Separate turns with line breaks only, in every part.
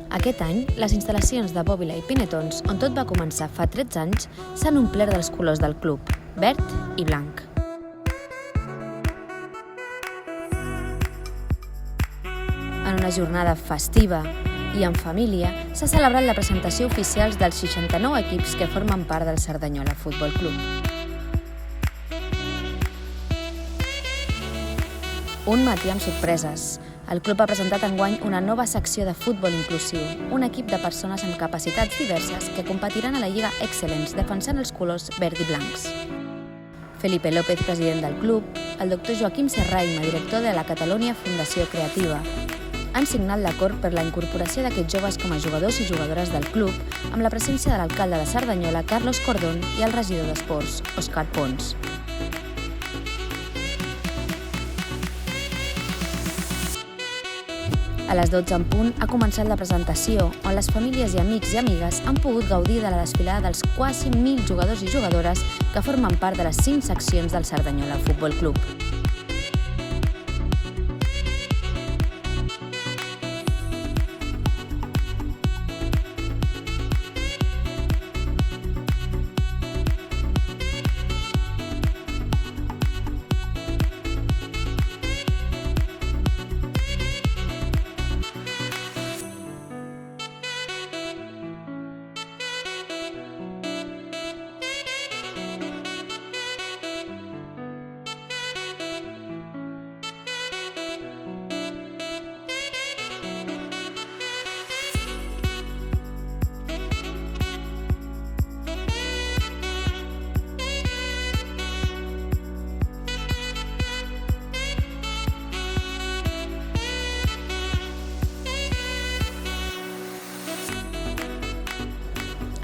Aquest any, les instal·lacions de Bòbila i Pinetons, on tot va començar fa 13 anys, s'han omplert dels colors del club, verd i blanc. En una jornada festiva i en família, s'ha celebrat la presentació oficial dels 69 equips que formen part del Cerdanyola Futbol Club. Un matí amb sorpreses. El club ha presentat enguany una nova secció de futbol inclusiu, un equip de persones amb capacitats diverses que competiran a la Lliga Excellence defensant els colors verd i blancs. Felipe López, president del club, el doctor Joaquim Serraima, director de la Catalonia Fundació Creativa, han signat l'acord per la incorporació d'aquests joves com a jugadors i jugadores del club amb la presència de l'alcalde de Cerdanyola, Carlos Cordón, i el regidor d'Esports, Òscar Pons. A les 12 en punt ha començat la presentació, on les famílies i amics i amigues han pogut gaudir de la desfilada dels quasi 1.000 jugadors i jugadores que formen part de les 5 seccions del Cerdanyola Futbol Club.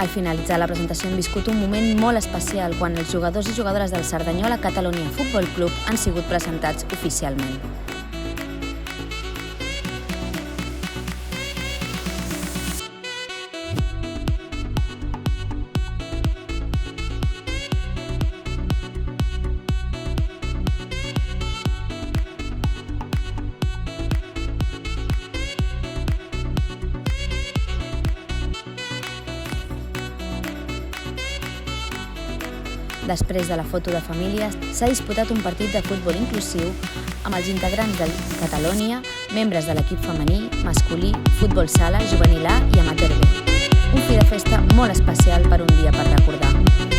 Al finalitzar la presentació hem viscut un moment molt especial quan els jugadors i jugadores del Cerdanyola Catalonia Futbol Club han sigut presentats oficialment. Després de la foto de família, s'ha disputat un partit de futbol inclusiu amb els integrants del Catalonia, membres de l'equip femení, masculí, futbol sala, juvenil A i amateur B. Un fi de festa molt especial per un dia per recordar.